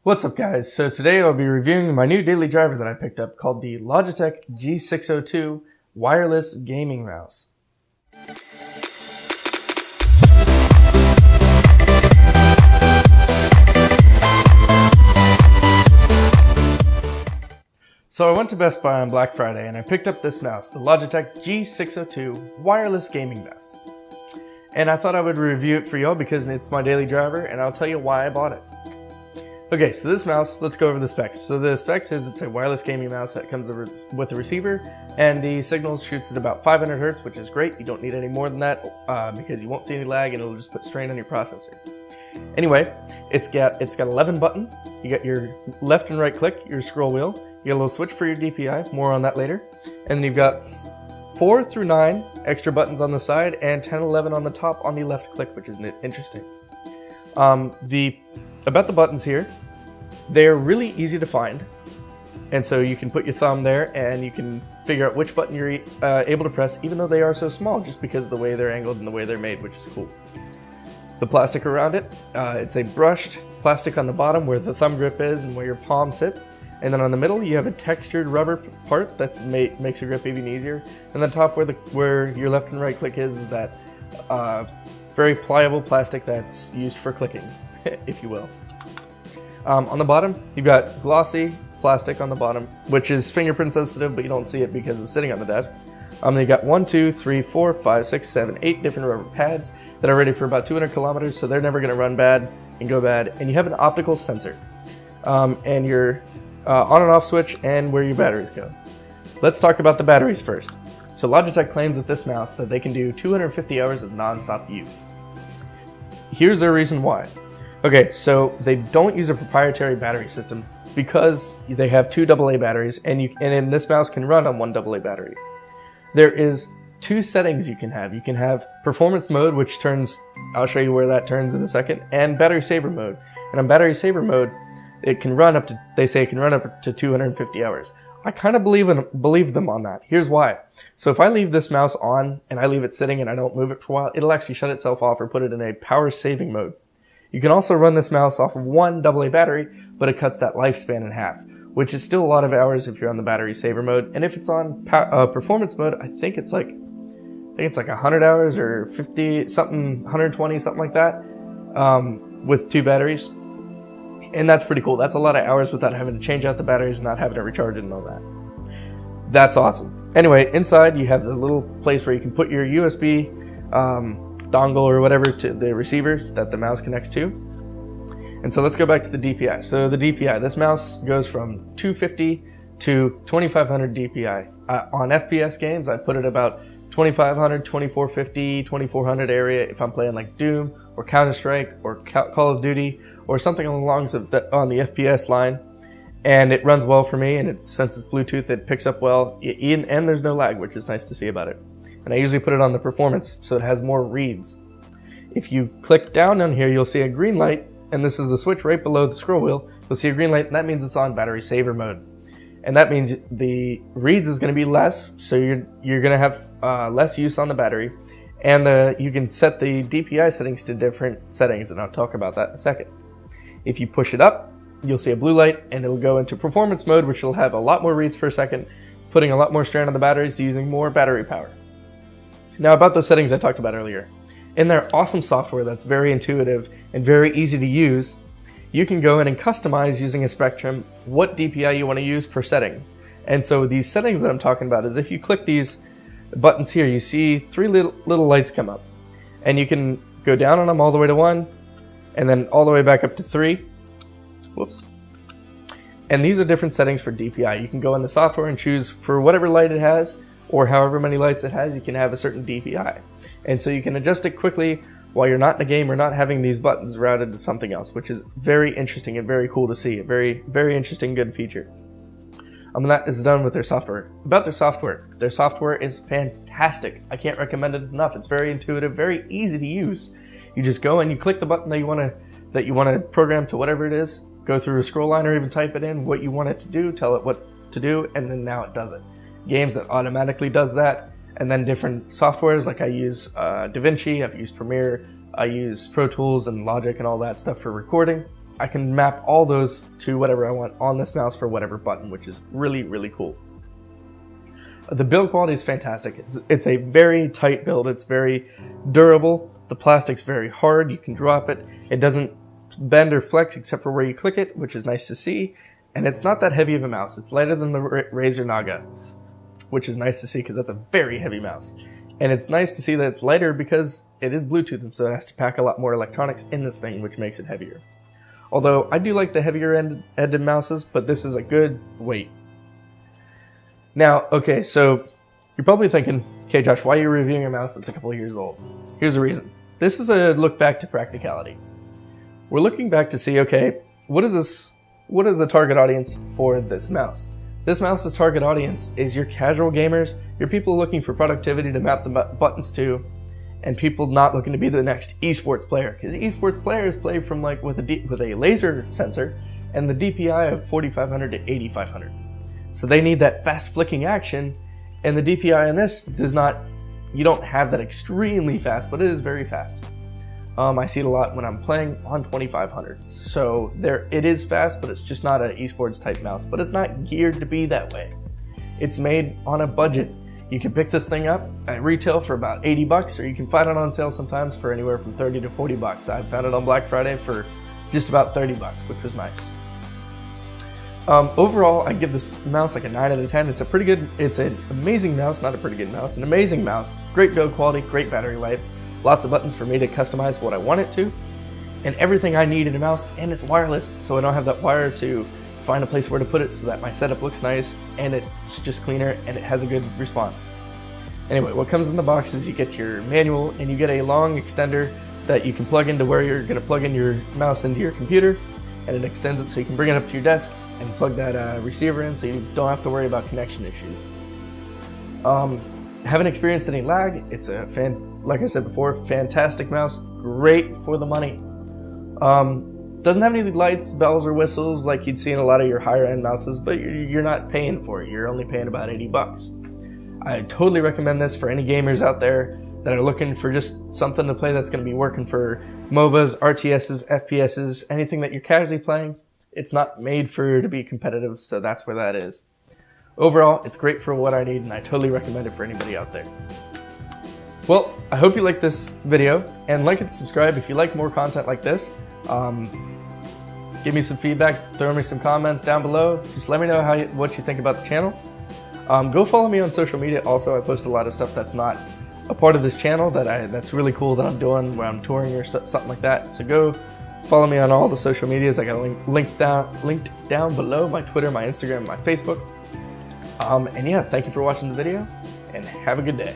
What's up guys? So today I'll be reviewing my new daily driver that I picked up called the Logitech G602 wireless gaming mouse. So I went to Best Buy on Black Friday and I picked up this mouse, the Logitech G602 wireless gaming mouse. And I thought I would review it for y'all because it's my daily driver and I'll tell you why I bought it. Okay, so this mouse, let's go over the specs. So the specs is it's a wireless gaming mouse that comes with a receiver, and the signal shoots at about 500 hertz, which is great. You don't need any more than that because you won't see any lag and it'll just put strain on your processor. Anyway, it's got 11 buttons. You got your left and right click, your scroll wheel. You got a little switch for your DPI, more on that later. And then you've got 4 through 9 extra buttons on the side and 10, 11 on the top on the left click, which is interesting. About the buttons here, they're really easy to find, and so you can put your thumb there and you can figure out which button you're able to press, even though they are so small, just because of the way they're angled and the way they're made, which is cool. The plastic around it, it's a brushed plastic on the bottom where the thumb grip is and where your palm sits, and then on the middle you have a textured rubber part that makes your grip even easier, and the top where your left and right click is that very pliable plastic that's used for clicking, if you will. On the bottom, you've got glossy plastic on the bottom, which is fingerprint sensitive, but you don't see it because it's sitting on the desk. You've got 1, 2, 3, 4, 5, 6, 7, 8 different rubber pads that are rated for about 200 kilometers, so they're never going to run bad and go bad. And you have an optical sensor, and your on and off switch, and where your batteries go. Let's talk about the batteries first. So Logitech claims with this mouse that they can do 250 hours of non-stop use. Here's their reason why. Okay, so they don't use a proprietary battery system because they have 2 AA batteries, and this mouse can run on 1 AA battery. There is 2 settings you can have. You can have performance mode, which turns, I'll show you where that turns in a second, and battery saver mode. And on battery saver mode, it can run up to, they say it can run up to 250 hours. I kind of believe them on that. Here's why. So if I leave this mouse on and I leave it sitting and I don't move it for a while, it'll actually shut itself off or put it in a power saving mode. You can also run this mouse off of 1 AA battery, but it cuts that lifespan in half, which is still a lot of hours if you're on the battery saver mode. And if it's on performance mode, I think it's like 100 hours or 50 something, 120 something like that, with 2 batteries. And that's pretty cool. That's a lot of hours without having to change out the batteries and not having to recharge it and all that. That's awesome. Anyway, inside you have the little place where you can put your USB dongle or whatever to the receiver that the mouse connects to. And so let's go back to the DPI. So the DPI, this mouse goes from 250 to 2500 DPI. On FPS games, I put it about 2500, 2450, 2400 area if I'm playing like Doom or Counter-Strike or Call of Duty or something along on the FPS line. And it runs well for me, and since it's Bluetooth, it picks up well, and there's no lag, which is nice to see about it. And I usually put it on the performance so it has more reads. If you click down on here, you'll see a green light, and this is the switch right below the scroll wheel. You'll see a green light, and that means it's on battery saver mode. And that means the reads is going to be less, so you're going to have less use on the battery. And you can set the DPI settings to different settings, and I'll talk about that in a second. If you push it up, you'll see a blue light, and it'll go into performance mode, which will have a lot more reads per second, putting a lot more strain on the batteries, using more battery power. Now about those settings I talked about earlier. In their awesome software that's very intuitive and very easy to use, you can go in and customize using a spectrum what DPI you want to use per settings. And so these settings that I'm talking about is if you click these buttons here, you see 3 little lights come up. And you can go down on them all the way to 1, and then all the way back up to 3. Whoops. And these are different settings for DPI. You can go in the software and choose for whatever light it has, or however many lights it has, you can have a certain DPI. And so you can adjust it quickly while you're not in the game or not having these buttons routed to something else, which is very interesting and very cool to see. A very, very interesting, good feature. That is done with their software. About their software is fantastic. I can't recommend it enough. It's very intuitive, very easy to use. You just go and you click the button that you want to program to whatever it is, go through a scroll line or even type it in what you want it to do, tell it what to do, and then now it does it. Games that automatically does that, and then different softwares like I use DaVinci, I've used Premiere, I use Pro Tools and Logic and all that stuff for recording. I can map all those to whatever I want on this mouse for whatever button, which is really, really cool. The build quality is fantastic. It's a very tight build. It's very durable. The plastic's very hard. You can drop it. It doesn't bend or flex except for where you click it, which is nice to see. And it's not that heavy of a mouse. It's lighter than the Razer Naga, which is nice to see because that's a very heavy mouse. And it's nice to see that it's lighter because it is Bluetooth, and so it has to pack a lot more electronics in this thing, which makes it heavier. Although I do like the heavier ended mouses, but this is a good weight. Now, okay, so you're probably thinking, okay, Josh, why are you reviewing a mouse that's a couple of years old? Here's the reason. This is a look back to practicality. We're looking back to see, okay, what is the target audience for this mouse? This mouse's target audience is your casual gamers, your people looking for productivity to map the buttons to, and people not looking to be the next esports player. Because esports players play from like with a laser sensor and the DPI of 4500 to 8500. So they need that fast flicking action, and the DPI on this does not. You don't have that extremely fast, but it is very fast. I see it a lot when I'm playing on 2500. So it is fast, but it's just not an esports type mouse. But it's not geared to be that way. It's made on a budget. You can pick this thing up at retail for about 80 bucks, or you can find it on sale sometimes for anywhere from 30 to 40 bucks. I found it on Black Friday for just about 30 bucks, which was nice. Overall, I give this mouse like a 9 out of 10. It's an amazing mouse, not a pretty good mouse, an amazing mouse. Great build quality, great battery life. Lots of buttons for me to customize what I want it to, and everything I need in a mouse, and it's wireless, so I don't have that wire to find a place where to put it so that my setup looks nice, and it's just cleaner, and it has a good response. Anyway, what comes in the box is you get your manual, and you get a long extender that you can plug into where you're going to plug in your mouse into your computer, and it extends it so you can bring it up to your desk and plug that receiver in so you don't have to worry about connection issues. Haven't experienced any lag. It's like I said before, fantastic mouse, great for the money. Doesn't have any lights, bells, or whistles like you'd see in a lot of your higher end mouses, but you're not paying for it. You're only paying about 80 bucks. I totally recommend this for any gamers out there that are looking for just something to play that's going to be working for MOBAs, RTSs, FPSs, anything that you're casually playing. It's not made to be competitive, so that's where that is. Overall, it's great for what I need, and I totally recommend it for anybody out there. Well, I hope you liked this video, and like and subscribe if you like more content like this. Give me some feedback, throw me some comments down below. Just let me know what you think about the channel. Go follow me on social media. Also, I post a lot of stuff that's not a part of this channel that's really cool that I'm doing, where I'm touring or something like that. So go follow me on all the social medias. I got a linked down below: my Twitter, my Instagram, my Facebook. And yeah, thank you for watching the video, and have a good day.